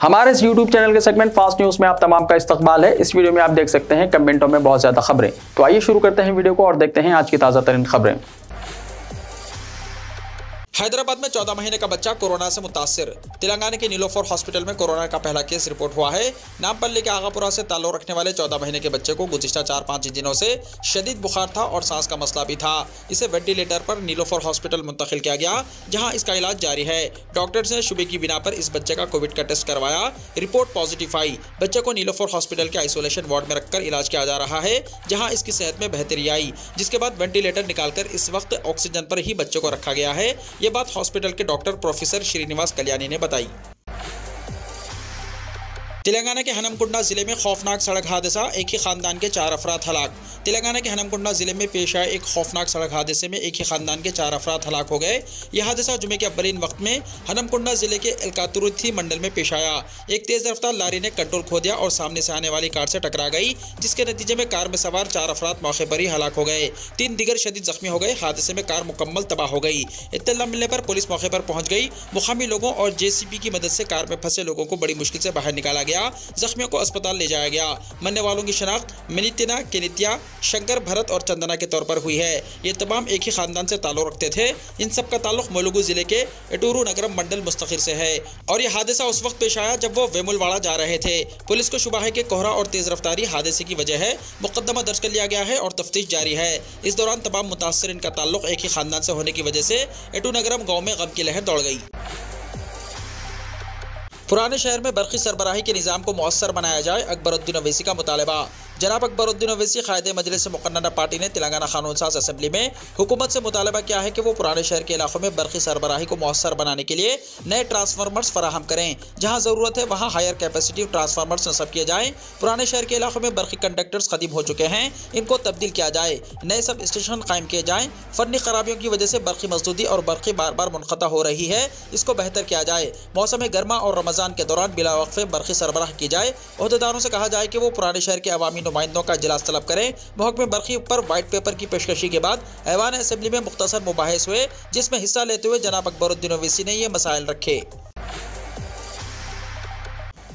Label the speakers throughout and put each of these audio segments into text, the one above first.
Speaker 1: हमारे इस YouTube channel के सेगमेंट फास्ट न्यूज में आप तमाम का इस्तकबाल है। इस वीडियो में आप देख सकते हैं कमेंटों में बहुत ज्यादा खबरें। तो आइए शुरू करते हैं वीडियो को और देखते हैं आज की ताजा तरीन खबरें।
Speaker 2: हैदराबाद में 14 महीने का बच्चा कोरोना से मुतासिर। तेलंगाना के नीलोफर हॉस्पिटल में कोरोना का पहला केस रिपोर्ट हुआ है। नामपल्ली के आगापुरा से ताल्लुक रखने वाले 14 महीने के बच्चे को गुज़िश्ता 4-5 दिनों से शदीद बुखार था और सांस का मसला भी था। इसे वेंटिलेटर पर नीलोफर हॉस्पिटल मुंतकिल किया गया, जहां इसका इलाज जारी है। डॉक्टर्स ने शुबे की बिना पर इस बच्चे का कोविड का टेस्ट करवाया, रिपोर्ट पॉजिटिव आई। बच्चे को नीलोफर हॉस्पिटल के आइसोलेशन वार्ड में रखकर इलाज किया जा रहा है, जहाँ इसकी सेहत में बेहतरी आई, जिसके बाद वेंटिलेटर निकालकर इस वक्त ऑक्सीजन पर ही बच्चे को रखा गया है। ये बात हॉस्पिटल के डॉक्टर प्रोफेसर श्रीनिवास कल्याणी ने बताई। तेलंगाना के हनमकुंडा जिले में खौफनाक सड़क हादसा, एक ही खानदान के 4 अफराद हलाक। तेलंगाना के हनमकुंडा जिले में पेश आए एक खौफनाक सड़क हादसे में एक ही खानदान के 4 अफराद हलाक हो गए। यह हादसा जुमे के अव्वलीन वक्त में हनमकुंडा जिले के एलकातुरुथी मंडल में पेश आया। एक तेज रफ्तार लारी ने कंट्रोल खो दिया और सामने से आने वाली कार से टकरा गई, जिसके नतीजे में कार में सवार 4 अफराद मौके पर ही हलाक हो गए। 3 दीगर शदीद जख्मी हो गए। हादसे में कार मुकम्मल तबाह हो गई। इत्तला मिलने पर पुलिस मौके पर पहुंच गई। मुकामी लोगों और JCB की मदद से कार में फंसे लोगों को बड़ी मुश्किल से बाहर निकाला गया। जख्मियों को अस्पताल ले जाया गया। मरने वालों की शनाख्त मिनितिना, केनित्या, शंकर, भरत और चंदना के तौर पर हुई है। ये तमाम एक ही खानदान से ताल्लुक रखते थे। इन सब का ताल्लुक मुलुगु जिले के एटूरू नगरम मंडल मुस्तखिर से है और यह हादसा उस वक्त पेश आया जब वो वेमुलवाड़ा जा रहे थे। पुलिस को शुबा है कि कोहरा और तेज रफ्तारी हादसे की वजह है। मुकदमा दर्ज कर लिया गया है और तफ्तीश जारी है। इस दौरान तमाम मुतासरीन का ताल्लुक एक ही खानदान से होने की वजह से एटू नगरम गाँव में गम की लहर दौड़ गई। पुराने शहर में बरक़ी सरबराही के निज़ाम को मौसर बनाया जाए, अकबरुद्दीन ओवैसी का मुतालबा। जनाब अकबरुद्दीन ओवैसी क़ायदे मजलिस मुक़न्नदा पार्टी ने तेलंगाना क़ानून साज़ असेंबली में हुकूमत से मुतालबा किया है कि वो पुराने शहर के इलाकों में बरक़ी सरबराही को मौसर बनाने के लिए नए ट्रांसफार्मर्स फराहम करें। जहाँ ज़रूरत है वहाँ हायर कैपेसिटी ट्रांसफार्मर्स नस्ब किए जाएँ। पुराने शहर के इलाकों में बरक़ी कंडक्टर्स ख़दीम हो चुके हैं, इनको तब्दील किया जाए। नए सब स्टेशन कायम किए जाएँ। फ़नी खराबियों की वजह से बरक़ी मजदूदी और बरक़ी बार बार मुनक़ता हो रही है, इसको बेहतर किया जाए। मौसम गर्मा और रमज़ान के दौरान बिला वक़्फ़े बरक़ी सरबराह की जाए। ओहदेदारों से कहा जाए कि वो पुराने शहर के अवामी नुमाइंदों का इजलास तलब करें। महकमे बरक़ी पर वाइट पेपर की पेशकशी के बाद ऐवान असेंबली में मुख्तसर मुबाहिस हुए, जिसमें हिस्सा लेते हुए जनाब अकबरुद्दीन ओवैसी ने ये मसाइल रखे।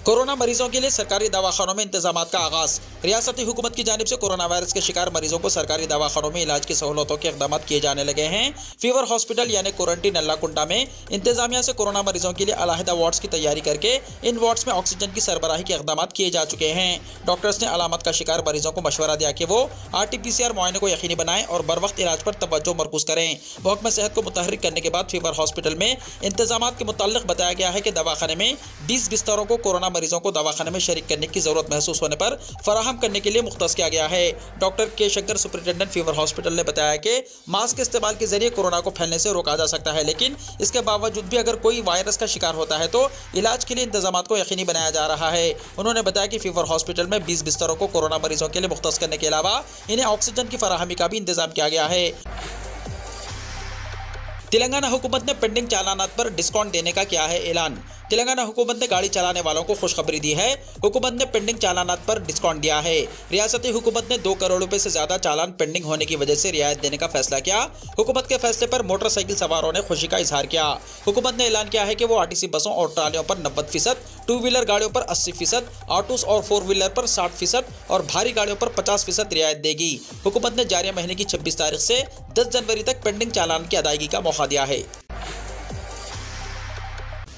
Speaker 2: कोरोना मरीजों के लिए सरकारी दवाखानों में इंतजामात का आगाज। रियासती हुकूमत की जानिब से कोरोना वायरस के शिकार मरीजों को सरकारी दवाखानों में इलाज की सहूलतों के इक़दाम किए जाने लगे हैं। फीवर हॉस्पिटल यानी क्वारंटीन नल्लाकुंडा में इंतजामिया से कोरोना मरीजों के लिए अलहदा वार्ड्स की तैयारी करके इन वार्ड्स में ऑक्सीजन की सरबराही के इक़दाम किए जा चुके हैं। डॉक्टर्स ने अलामत का शिकार मरीजों को मशवरा दिया कि वो RT-PCR मुआयने को यकीनी बनाएं और बर वक्त इलाज पर तवज्जो मरकूज करें। महकमा सेहत को मुतहर्रिक करने के बाद फीवर हॉस्पिटल में इंतजाम के मुताल्लिक़ बताया गया है कि दवाखाने में 20 बिस्तरों को कोरोना मरीजों को दवाखाने में शरीक करने की जरूरत महसूस होने पर फराहम करने के लिए मुख्तस किया गया है। डॉक्टर के शंकर, सुपरिटेंडेंट फीवर हॉस्पिटल ने बताया कि मास्क के इस्तेमाल के जरिए कोरोना को फैलने से रोका जा सकता है, लेकिन इसके बावजूद भी अगर कोई वायरस का शिकार होता है तो इलाज के लिए इंतजाम को यकीनी बनाया जा रहा है। उन्होंने बताया कि फीवर हॉस्पिटल में 20 बिस्तरों को कोरोना मरीजों के लिए मुख्तस करने के अलावा इन्हें ऑक्सीजन की फराहमी का भी इंतजाम किया गया है। तेलंगाना हुकूमत ने पेंडिंग चालानात पर डिस्काउंट देने का किया है ऐलान। तेलंगाना हुकूमत ने गाड़ी चलाने वालों को खुशखबरी दी है। हुकूमत ने पेंडिंग चालानात पर डिस्काउंट दिया है। रियासती हुकूमत ने 2 करोड़ रुपए से ज्यादा चालान पेंडिंग होने की वजह से रियायत देने का फैसला किया। हुकूमत के फैसले पर मोटरसाइकिल सवारों ने खुशी का इजहार किया। हुकूमत ने ऐलान किया है कि वो RTC बसों और ट्रालियों पर 90%, 2 व्हीलर गाड़ियों पर 80%, ऑटोस और 4 व्हीलर पर 60% और भारी गाड़ियों पर 50% रियायत देगी। हुकूमत ने जारी महीने की 26 तारीख से 10 जनवरी तक पेंडिंग चालान की अदायगी का मौका दिया है।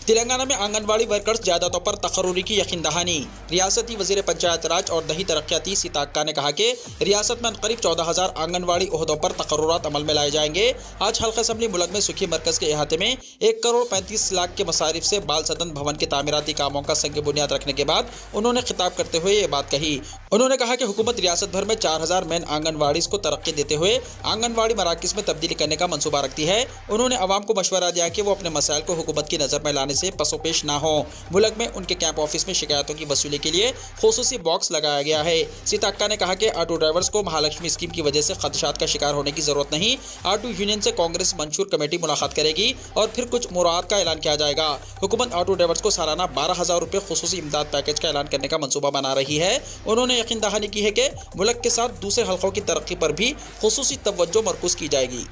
Speaker 2: तेलंगाना में आंगनवाड़ी वर्कर्स ज़्यादातों पर तकर्रुरी की यकीन दहानी। रियासती वज़ीर पंचायत राज और दही तरक्याती सीता अक्का ने कहा कि रियासत में करीब 14,000 आंगनवाड़ी ओहदों पर तकर्रुरात अमल में लाए जाएंगे। आज हल्का असम्बली मुल्क में सुखी मरकज़ के अहाते में 1 करोड़ 35 लाख के मसारिफ से बाल सदन भवन के तामीराती कामों का संग बुनियाद रखने के बाद उन्होंने खिताब करते हुए ये बात कही। उन्होंने कहा कि हुकूमत रियासत भर में 4000 मैन आंगनवाड़ी को तरक्की देते हुए आंगनवाड़ी मराकज़ में तब्दीली करने का मनसूबा रखती है। उन्होंने अवाम को मशवरा दिया कि वो अपने मसाइल को हुकूमत की नज़र में लाने से पसोपेश ना हो। मुल्क में उनके कैंप ऑफिस में शिकायतों की वसूली के लिए खुसूसी बॉक्स लगाया गया है। सीता अक्का ने कहा कि ऑटो ड्राइवर्स को महालक्ष्मी स्कीम की वजह से खदशात का शिकार होने की जरूरत नहीं। ऑटो यूनियन से कांग्रेस मंशूर कमेटी मुलाकात करेगी और फिर कुछ मुराद का ऐलान किया जाएगा। हुकूमत ऑटो ड्राइवर्स को सालाना 12,000 रुपये खुसूसी इमदाद पैकेज का ऐलान करने का मनसूबा बना रही है। उन्होंने यकीन दहानी की है कि मुल्क के साथ दूसरे हल्कों की तरक्की पर भी खुसूसी तवज्जो मरकूज की जाएगी।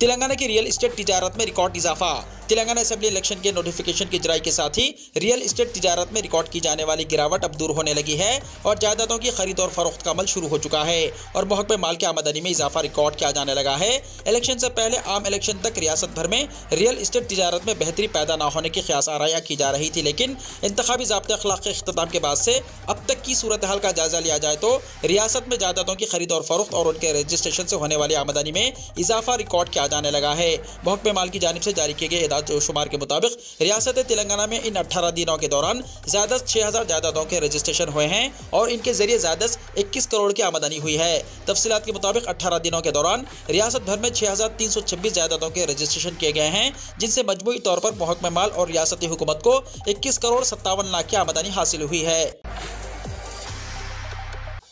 Speaker 2: तेलंगाना की रियल इस्टेट तिजारत में रिकॉर्ड इजाफा। तेलंगाना असेंबली इलेक्शन के नोटिफिकेशन की जारी के साथ ही रियल एस्टेट तिजारत में रिकॉर्ड की जाने वाली गिरावट अब दूर होने लगी है और जायदादों की खरीद और फरोख्त का अमल शुरू हो चुका है और महकमे माल की आमदनी में इजाफा रिकॉर्ड किया जाने लगा है। इलेक्शन से पहले आम इलेक्शन तक रियासत भर में रियल एस्टेट तिजारत में बेहतरी पैदा न होने की ख्यास आराया की जा रही थी, लेकिन इंतखाबी ज़ाब्ते अखलाक के इख्तिताम के बाद से अब तक की सूरत हाल का जायजा लिया जाए तो रियासत में जायदादों की खरीद और फरोख्त और उनके रजिस्ट्रेशन से होने वाली आमदनी में इजाफा रिकॉर्ड किया जाने लगा है। महकमे माल की जानिब से जारी किए गए इदाद शुमार के मुताबिक रियासत तेलंगाना में इन 18 दिनों के दौरान ज्यादा 6000 जायदादों के रजिस्ट्रेशन हुए हैं और इनके जरिए ज्यादा 21 करोड़ की आमदनी हुई है। तफसीलात के मुताबिक 18 दिनों के दौरान रियासत भर में 6326 जायदादों के रजिस्ट्रेशन किए गए हैं, जिनसे मजमूई तौर पर महकमे माल और रियासती हुकूमत को 21 करोड़ 57 लाख की आमदनी हासिल हुई है।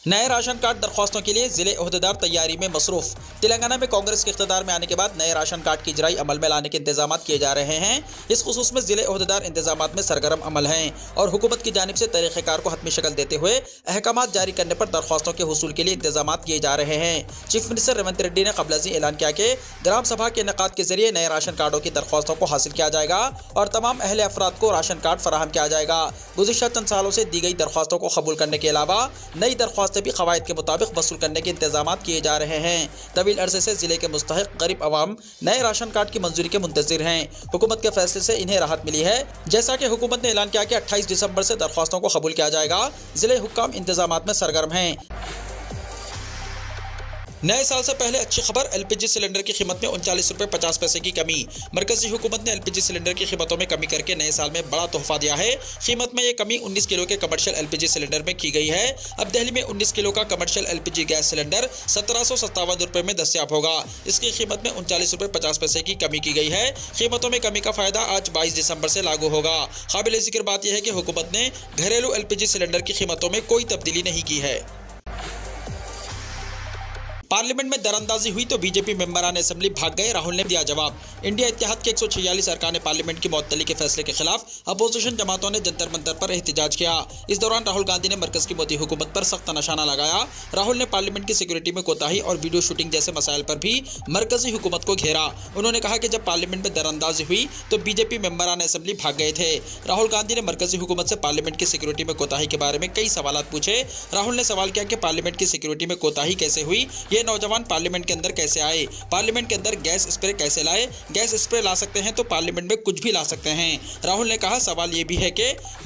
Speaker 2: नए राशन कार्ड दरख्वास्तों के लिए जिले ओहदेदार तैयारी में मसरूफ। तेलंगाना में कांग्रेस के इख्तिदार में आने के बाद नए राशन कार्ड की इजराई अमल में लाने के इंतजाम किए जा रहे हैं। इस खुसूस में जिले ओहदेदार इंतजामात में सरगर्म अमल हैं और हुकूमत की जानिब से तरीक़ेकार को हतमी शक्ल देते हुए अहकामात जारी करने पर दरख्वास्तों के हुसूल के लिए इंतजाम किए जा रहे हैं। चीफ मिनिस्टर रेवंत रेड्डी ने कबल अज़ीं ऐलान किया कि ग्राम सभा के इनेकाद के जरिए नए राशन कार्डों की दरख्वास्तों को हासिल किया जाएगा और तमाम अहले अफराद को राशन कार्ड फराहम किया जाएगा। गुज़िश्ता चंद सालों से दी गई दरख्वास्तों को कबूल करने के अलावा नई दरख्वास्तें भी कवायद के मुताबिक वसूल करने के इंतजाम किए जा रहे हैं। तवील अरसे से जिले के मुस्तहिक गरीब अवाम नए राशन कार्ड की मंजूरी के मुंतजिर हैं। हुकूमत के फैसले से इन्हें राहत मिली है, जैसा कि हुकूमत ने ऐलान किया कि 28 दिसंबर से दरख्वास्तों को कबूल किया जाएगा। जिले हुक्काम इंतजामात में सरगर्म हैं। नए साल से पहले अच्छी खबर, एलपीजी सिलेंडर की कीमत में 39 रुपये 50 पैसे की कमी। मरकजी हुकूमत ने एलपीजी सिलेंडर की कीमतों में कमी करके नए साल में बड़ा तोहफा दिया है। कीमत में ये कमी 19 किलो के कमर्शियल एलपीजी सिलेंडर में की गई है। अब दिल्ली में 19 किलो का कमर्शियल एलपीजी गैस सिलेंडर 1757 रुपये में दस्तयाब होगा। इसकी कीमत में 39 रुपये 50 पैसे की कमी की गई है। कीमतों में कमी का फायदा आज 22 दिसंबर से लागू होगा। काबिल जिक्र बात यह है कि हुकूमत ने घरेलू एलपीजी सिलेंडर की कीमतों में कोई तब्दीली नहीं की है। पार्लियामेंट में दरअंदाजी हुई तो बीजेपी मेंबरान असेंबली भाग गए, राहुल ने दिया जवाब। इंडिया इत्तेहाद के 146 अरकान पार्लियामेंट की मुअत्तली के फैसले के खिलाफ अपोजिशन जमातों ने जंतर मंतर पर एहतजाज किया। इस दौरान राहुल गांधी ने मरकज की मोदी हुकूमत पर सख्त निशाना लगाया। राहुल ने पार्लियामेंट की सिक्योरिटी में कोताही और वीडियो शूटिंग जैसे मसाइल पर भी मरकजी हुकूमत को घेरा। उन्होंने कहा कि जब पार्लियामेंट में दरअंदाजी हुई तो बीजेपी मेंबरान असेंबली भाग गए थे। राहुल गांधी ने मरकजी हुकूमत से पार्लियामेंट की सिक्योरिटी में कोताही के बारे में कई सवाल पूछे। राहुल ने सवाल किया कि पार्लियामेंट की सिक्योरिटी में कोताही कैसे हुई, ये नौजवान पार्लियामेंट के अंदर कैसे आए, पार्लियामेंट के अंदर गैस स्प्रे कैसे लाए, गैस स्प्रे ला सकते हैं तो पार्लियामेंट में कुछ भी ला सकते हैं। राहुल ने कहा सवाल ये भी है कि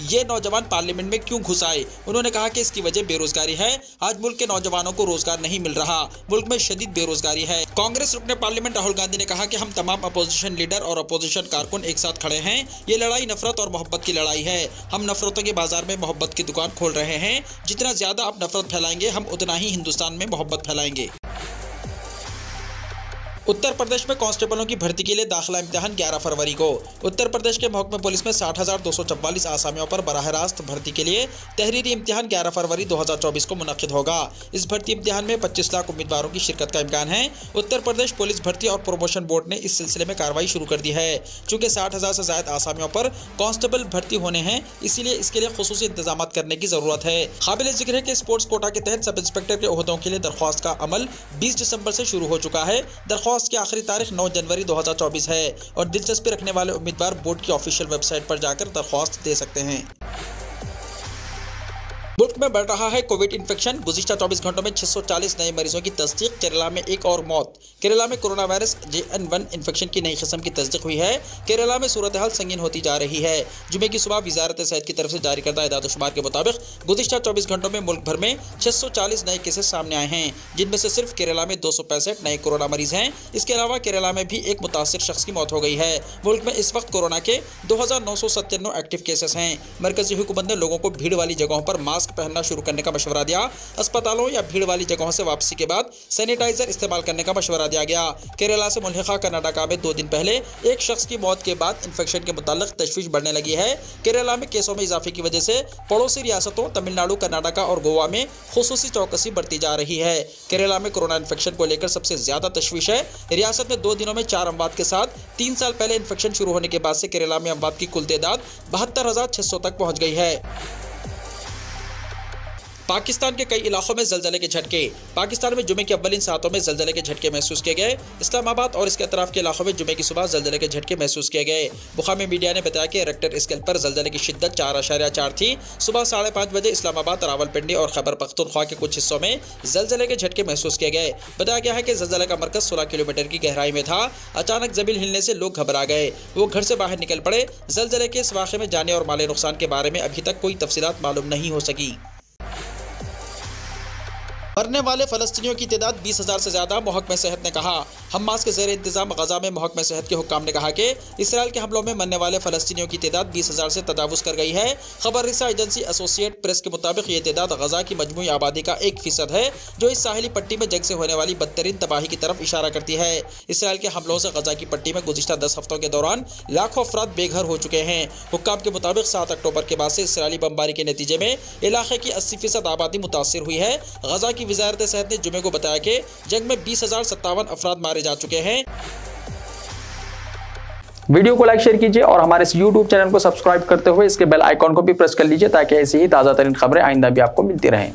Speaker 2: ये नौजवान पार्लियामेंट में क्यों घुस आए। उन्होंने कहा कि इसकी वजह बेरोजगारी है। आज मुल्क के नौजवानों को रोजगार नहीं मिल रहा, मुल्क में शदीद बेरोजगारी है। कांग्रेस रुकने पार्लियामेंट राहुल गांधी ने कहा कि हम तमाम अपोजिशन लीडर और अपोजिशन कारकुन एक साथ खड़े हैं। ये लड़ाई नफरत और मोहब्बत की लड़ाई है। हम नफरतों के बाजार में मोहब्बत की दुकान खोल रहे हैं। जितना ज्यादा आप नफरत फैलाएंगे हम उतना ही हिंदुस्तान में मोहब्बत फैलाएंगे। उत्तर प्रदेश में कांस्टेबलों की भर्ती के लिए दाखिला इम्तिहान 11 फरवरी को। उत्तर प्रदेश के महकमे पुलिस में 60,244 आसामियों पर बराह रास्त भर्ती के लिए तहरीरी इम्तिहान 11 फरवरी 2024 को मुनक्किद होगा। इस भर्ती इम्तिहान में 25 लाख उम्मीदवारों की शिरकत का इम्कान है। उत्तर प्रदेश पुलिस भर्ती और प्रमोशन बोर्ड ने इस सिलसिले में कार्रवाई शुरू कर दी है। चूँकि 60,000 से ज्यादा आसामियों पर कांस्टेबल भर्ती होने हैं, इसीलिए इसके लिए खुसूसी इंतजाम करने की जरूरत है। काबिल जिक्र है कि स्पोर्ट्स कोटा के तहत सब इंस्पेक्टर के ओहदों के लिए दरख्वास्त का अमल 20 दिसंबर से शुरू हो चुका है। दरख्वास्त की आखिरी तारीख 9 जनवरी 2024 है और दिलचस्पी रखने वाले उम्मीदवार बोर्ड की ऑफिशियल वेबसाइट पर जाकर दरख्वास्त दे सकते हैं। मुल्क में बढ़ रहा है कोविड इन्फेक्शन। गुज़िश्ता 24 घंटों में 640 नए मरीजों की तस्दीक। केरला में एक और मौत। केरला में कोरोना वायरस JN1 इन्फेक्शन की नई किस्म की तस्दीक हुई है। केरला में सूरत हाल संगीन होती जा रही है। जुमे की सुबह वजारत सेहत की तरफ से जारी करदा इदाद शुमार के मुताबिक गुज़िश्ता 24 घंटों में मुल्क भर में 640 नए केसेस सामने आए हैं, जिनमें से सिर्फ केरला में 265 नए कोरोना मरीज हैं। इसके अलावा केरला में भी एक मुतासिर शख्स की मौत हो गई है। मुल्क में इस वक्त कोरोना के 2997 एक्टिव केसेस हैं। मरकजी हुकूमत ने लोगों को भीड़ वाली जगहों पर मास्क पहनना शुरू करने का मशवरा दिया। अस्पतालों या भीड़ वाली जगहों से वापसी के बाद सैनिटाइजर इस्तेमाल करने का मशवरा दिया गया। केरला से मुल्हिका कर्नाटका में 2 दिन पहले एक शख्स की मौत के बाद इन्फेक्शन के मुताल्लिक तशवीश बढ़ने लगी है। केरला में केसों में इजाफे की वजह से पड़ोसी रियासतों तमिलनाडु, कर्नाटका और गोवा में खुसूसी चौकसी बढ़ती जा रही है। केरला में कोरोना इन्फेक्शन को लेकर सबसे ज्यादा तशवीश है। रियासत में 2 दिनों में 4 अमवात के साथ 3 साल पहले इन्फेक्शन शुरू होने के बाद से केरला में अमवात की कुल तादाद 72,600 तक पहुंच गई है। पाकिस्तान के कई इलाकों में जलजले के झटके। पाकिस्तान में जुमे के अव्वलिन सातों में जलजले के झटके महसूस किए गए। इस्लामाबाद और इसके अतराफ के इलाकों में जुमे की सुबह जलजले के झटके महसूस किए गए। मुकामी मीडिया ने बताया कि रेक्टर स्केल पर जलजले की शिद्दत 4.4 थी। सुबह 5:30 बजे इस्लामाबाद, रावलपिंडी और खैबर पख्तूनख्वा के कुछ हिस्सों में जलजले के झटके महसूस किए गए। बताया गया है कि जलजले का मरकज 16 किलोमीटर की गहराई में था। अचानक जमीन हिलने से लोग घबरा गए, वो घर से बाहर निकल पड़े। जलजले के इस वाक़े में जाने और माली नुकसान के बारे में अभी तक कोई तफसीलात मालूम नहीं हो सकी। मरने वाले फ़लस्तीनियों की तादाद 20,000 से ज़्यादा। महकमा सेहत ने कहा। हमास के ज़ेर इंतज़ाम गज़ा में महकमा सेहत के हुक्काम ने कहा कि इसराइल के हमलों में मरने वाले फ़लस्तीनियों की तादाद 20,000 से तजावुज़ कर गई है। खबर रसा एजेंसी एसोसिएट प्रेस के मुताबिक ये तादाद गज़ा की मजमूई आबादी का 1% है, जो इस साहिली पट्टी में जंग से होने वाली बदतरीन तबाही की तरफ इशारा करती है। इसराइल के हमलों से गज़ा की पट्टी में गुज़िश्ता 10 हफ्तों के दौरान लाखों अफराद बेघर हो चुके हैं। हुक्काम के मुताबिक 7 अक्टूबर के बाद से इसराइली बमबारी के नतीजे में इलाके की 80% आबादी मुतासिर हुई है। गज़ा की वज़ारत सेहत ने जुमे को बताया कि जंग में 20,057 अफराद मारे जा चुके हैं।
Speaker 1: वीडियो को लाइक शेयर कीजिए और हमारे इस YouTube चैनल को सब्सक्राइब करते हुए इसके बेल आइकॉन को भी प्रेस कर लीजिए ताकि ऐसी ही ताज़ा तरीन खबरें आइंदा भी आपको मिलती रहें।